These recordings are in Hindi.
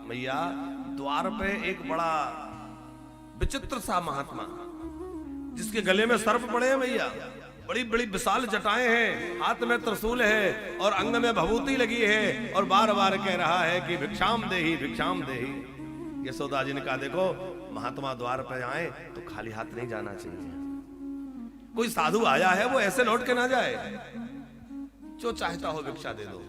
मैया द्वार पे एक बड़ा विचित्र सा महात्मा, जिसके गले में सर्प पड़े हैं मैया, बड़ी बड़ी विशाल जटाएं हैं, हाथ में त्रिशूल है और अंग में भभूति लगी है, और बार बार कह रहा है कि भिक्षाम देही भिक्षाम देही। यशोदा जी ने कहा देखो महात्मा द्वार पर आए तो खाली हाथ नहीं जाना चाहिए, कोई साधु आया है वो ऐसे लौट के ना जाए, जो चाहता हो भिक्षा दे दो।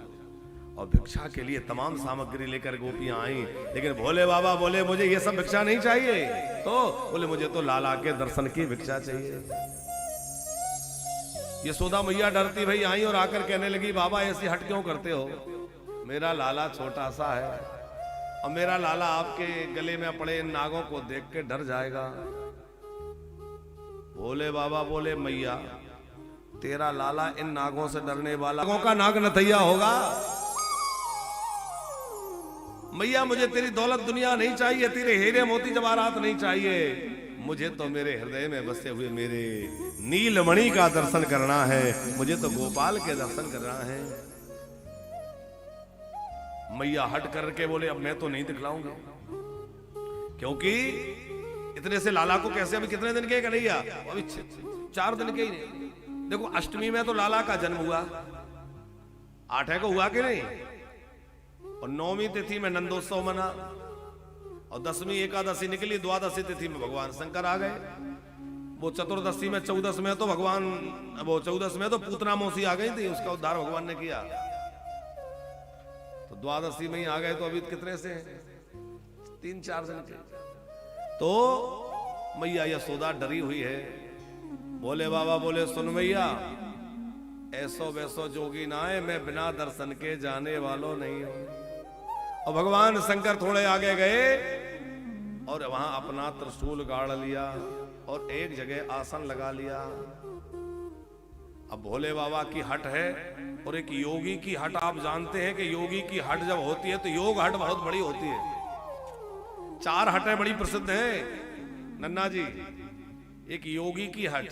और भिक्षा के लिए तमाम सामग्री लेकर गोपियां आई, लेकिन भोले बाबा बोले मुझे ये सब भिक्षा नहीं चाहिए, तो बोले मुझे तो लाला के दर्शन की भिक्षा चाहिए। यशोदा मैया डरती भई आई और आकर कहने लगी बाबा ऐसी हट क्यों करते हो, मेरा लाला छोटा सा है और मेरा लाला आपके गले में पड़े इन नागों को देख के डर जाएगा। भोले बाबा बोले मैया तेरा लाला इन नागों से डरने वाला नागों का नाग नथैया होगा। मैया मुझे तेरी दौलत दुनिया नहीं चाहिए, तेरे हीरे मोती जवाहरात नहीं चाहिए, मुझे तो मेरे हृदय में बसे हुए मेरे नीलमणि का दर्शन करना है, मुझे तो गोपाल के दर्शन करना है। मैया हट करके बोले अब मैं तो नहीं दिखलाऊंगा, क्योंकि इतने से लाला को कैसे, अभी कितने दिन के कन्हैया, अभी 4 दिन के ही नहीं। देखो अष्टमी में तो लाला का जन्म हुआ, 8 को हुआ कि नहीं, और 9वीं तिथि में नंदोत्सव मना, और 10वीं एकादशी निकली, द्वादशी तिथि में भगवान शंकर आ गए, वो चतुर्दशी में 14 में तो भगवान, वो 14 में तो पूतना मौसी आ गई थी, उसका उद्धार भगवान ने किया, तो द्वादशी में ही आ गए, तो अभी कितने से 3-4 दिन के। तो मैया यशोदा डरी हुई है। भोले बाबा बोले सुन मैया ऐसो वैसो जोगी ना है, मैं बिना दर्शन के जाने वालों नहीं हूं। और भगवान शंकर थोड़े आगे गए और वहां अपना त्रिशूल गाड़ लिया और एक जगह आसन लगा लिया। अब भोले बाबा की हट है और एक योगी की हट, आप जानते हैं कि योगी की हट जब होती है तो योग हट बहुत बड़ी होती है। 4 हटें बड़ी प्रसिद्ध हैं नन्ना जी, एक योगी की हट,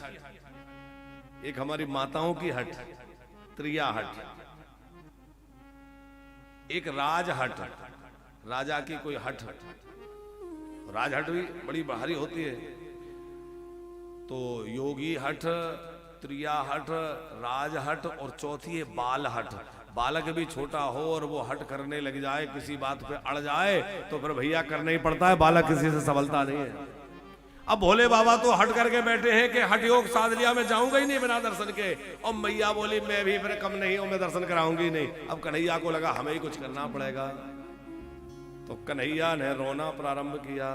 एक हमारी माताओं की हट त्रिया हट, एक राज हट, राजा की कोई हट, राज हट भी बड़ी भारी होती है। तो योगी हट, त्रिया हट, राज हट और चौथी है बाल हट। बालक भी छोटा हो और वो हट करने लग जाए, किसी बात पे अड़ जाए तो फिर भैया करना ही पड़ता है, बालक किसी से संभलता नहीं है। अब भोले बाबा तो हट करके बैठे हैं कि हट योग साध लिया, मैं जाऊंगा ही नहीं बिना दर्शन के। और मैया बोली मैं भी फिर कम नहीं हूं, मैं दर्शन कराऊंगी नहीं। अब कन्हैया को लगा हमें ही कुछ करना पड़ेगा, तो कन्हैया ने रोना प्रारंभ किया।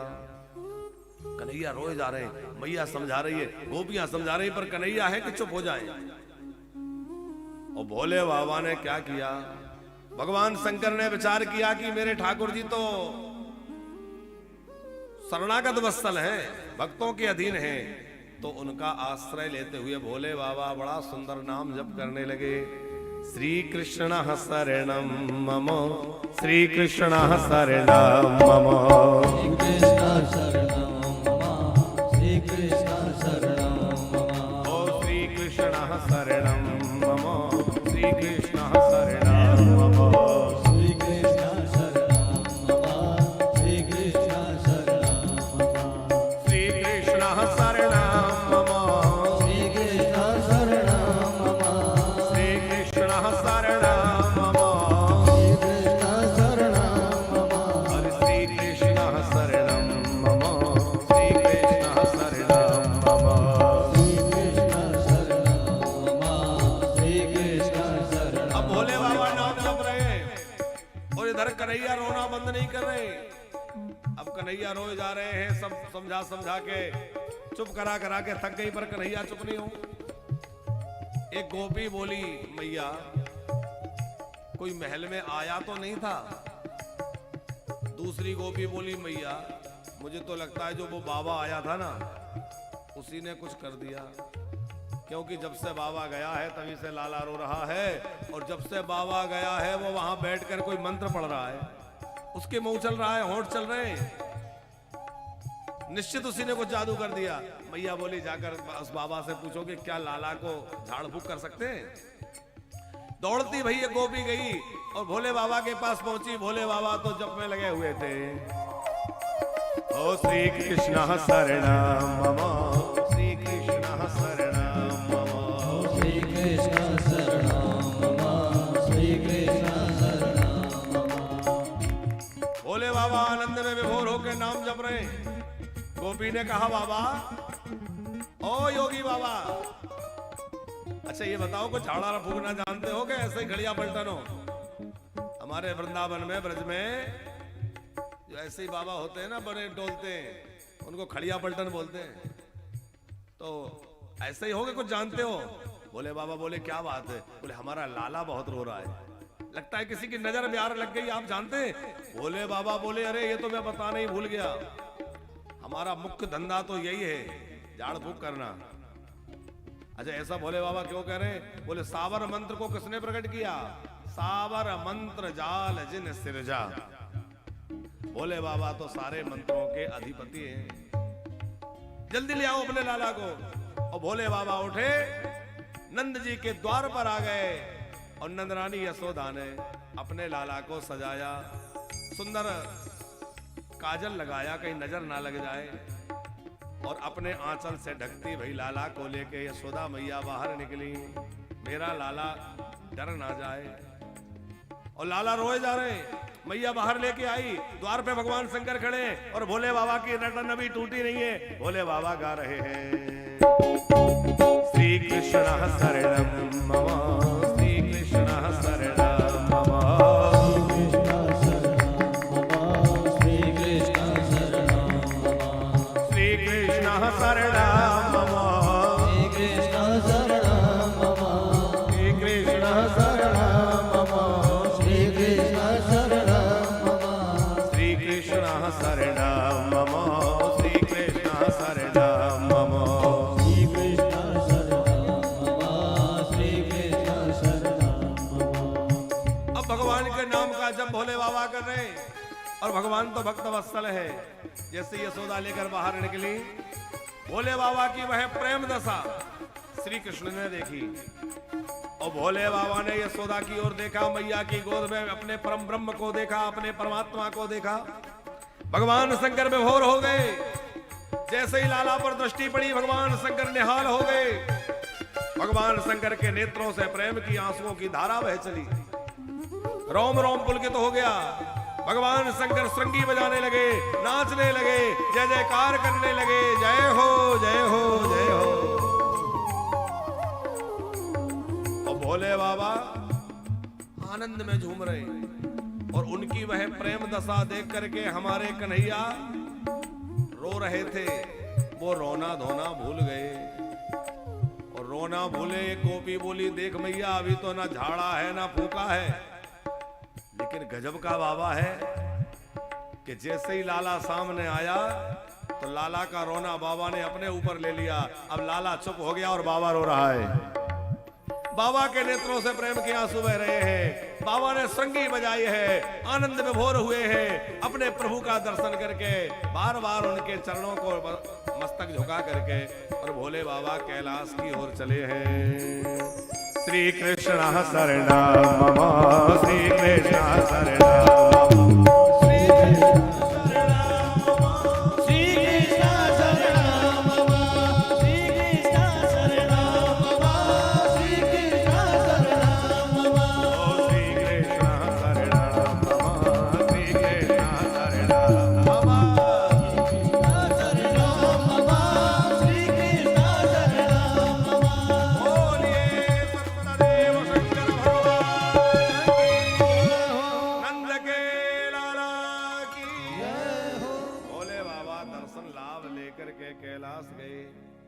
कन्हैया रोए जा रहे हैं, मैया समझा रही है, गोपियां समझा रही, पर कन्हैया है कि चुप हो जाए। और भोले बाबा ने क्या किया, भगवान शंकर ने विचार किया कि मेरे ठाकुर जी तो शरणागत वत्सल हैं, भक्तों के अधीन हैं, तो उनका आश्रय लेते हुए भोले बाबा बड़ा सुंदर नाम जप करने लगे। श्री कृष्ण शरणम मम, श्री कृष्ण शरणम मम, श्री कृष्ण शरणम मम, ओ श्री कृष्ण शरणम मम, श्री कृष्ण शरणम मम, श्री कृष्ण शरणम मम, श्री कृष्ण शरणम मम, श्री कृष्ण शरणम मम, श्री कृष्ण शरणम मम, श्री कृष्ण शरणम मम, श्री कृष्ण शरणम मम, श्री कृष्ण शरणम मम, श्री कृष्ण शरणम मम, श्री कृष्ण शरणम। अब भोले बाबा नाम जप रहे और इधर कन्हैया रोना बंद नहीं कर रहे। अब कन्हैया रोए जा रहे हैं, सब समझा समझा के चुप करा करा के थक गई, पर कन्हैया चुप नहीं हो। एक गोपी बोली मैया कोई महल में आया तो नहीं था। दूसरी गोपी बोली मैया मुझे तो लगता है जो वो बाबा आया था ना उसी ने कुछ कर दिया, क्योंकि जब से बाबा गया है तभी से लाला रो रहा है, और जब से बाबा गया है वो वहां बैठकर कोई मंत्र पढ़ रहा है, उसके मुंह चल रहा है, होंठ चल रहे हैं, निश्चित उसी ने कुछ जादू कर दिया। मैया बोली जाकर उस बाबा से पूछो कि क्या लाला को झाड़ फूक कर सकते हैं। दौड़ती भैया गोपी गई और भोले बाबा के पास पहुंची। भोले बाबा तो जप में लगे हुए थे। ओ श्री कृष्ण शरणम मम, श्री कृष्ण शरणम मम, श्री कृष्ण शरणम मम, श्री कृष्ण शरणम मम। भोले बाबा आनंद में विभोर होकर नाम जप रहे। गोपी ने कहा बाबा, ओ योगी बाबा, अच्छा ये बताओ को झाड़ा फूकना जानते हो कि ऐसे ही घड़िया पलटन हो? हमारे वृंदावन में, ब्रज में जो ऐसे ही बाबा होते हैं ना, बड़े डोलते हैं, उनको खड़िया पलटन बोलते हैं। तो ऐसे ही हो गए, कुछ जानते हो? बोले बाबा, बोले क्या बात है? बोले हमारा लाला बहुत रो रहा है, लगता है किसी की नजर प्यार लग गई, आप जानते हैं? बोले बाबा, बोले अरे ये तो मैं बताना ही भूल गया, हमारा मुख्य धंधा तो यही है, झाड़ फूक करना। अच्छा ऐसा भोले बाबा क्यों कह रहे हैं? बोले सावर मंत्र को किसने प्रकट किया? सावर मंत्र जाल जिन सिरजा। भोले बाबा तो सारे मंत्रों के अधिपति हैं। जल्दी ले आओ अपने लाला को। और भोले बाबा उठे, नंद जी के द्वार पर आ गए और नंदरानी यशोदा ने अपने लाला को सजाया, सुंदर काजल लगाया कहीं नजर ना लग जाए, और अपने आंचल से ढकती भई लाला को लेके यशोदा मैया बाहर निकली। मेरा लाला डर ना जाए। और लाला रोए जा रहे, मैया बाहर लेके आई, द्वार पे भगवान शंकर खड़े, और भोले बाबा की नटन अभी टूटी नहीं है। भोले बाबा गा रहे हैं, श्री कृष्ण शरणम मम, श्री कृष्ण शरणम मम, श्री कृष्ण शरणम मम, श्री कृष्ण शरणम मम, श्री कृष्ण शरणम मम, श्री कृष्ण शरणम मम, श्री कृष्ण शरणम मम, श्री कृष्ण शरणम मम, श्री कृष्ण शरणम मम। श्री कृष्ण शरणम मम। अब भगवान के नाम का जब भोले बाबा कर रहे, और भगवान तो भक्त वत्सल है। जैसे यशोदा लेकर बाहर निकली, भोले बाबा की वह प्रेम दशा श्री कृष्ण ने देखी, और भोले बाबा ने यशोदा की ओर देखा, मैया की गोद में अपने परम ब्रह्म को देखा, अपने परमात्मा को देखा। भगवान शंकर विभोर हो गए। जैसे ही लाला पर दृष्टि पड़ी, भगवान शंकर निहाल हो गए। भगवान शंकर के नेत्रों से प्रेम की आंसुओं की धारा बह चली, रोम रोम पुलकित हो गया। भगवान शंकर श्रृंगी बजाने लगे, नाचने लगे, जय जयकार करने लगे, जय हो जय हो जय हो। और भोले बाबा आनंद में झूम रहे, और उनकी वह प्रेम दशा देख करके हमारे कन्हैया रो रहे थे। वो रोना धोना भूल गए, और रोना भूले। एक गोपी बोली, देख मैया अभी तो ना झाड़ा है ना फूका है, लेकिन गजब का बाबा है कि जैसे ही लाला सामने आया तो लाला का रोना बाबा ने अपने ऊपर ले लिया। अब लाला चुप हो गया और बाबा रो रहा है। बाबा के नेत्रों से प्रेम के आंसू बह रहे हैं। बाबा ने संगी बजाई है, आनंद में भोर हुए हैं अपने प्रभु का दर्शन करके, बार बार उनके चरणों को मस्तक झुका करके, और भोले बाबा कैलाश की ओर चले हैं। श्री कृष्ण शरणम मम, श्री कृष्ण शरणम मम, श्री कृष्ण शरणम मम, श्री कृष्ण शरणम मम, श्री कृष्ण शरणम मम, श्री कृष्ण शरणम मम, श्री कृष्ण शरणम मम, श्री कृष्ण शरणम मम, श्री कृष्ण शरणम मम। बोलिए सर्वदेव शंकर भगवान की, नंद के लाला की। भोले बाबा दर्शन लाभ लेकर के कैलाश गए।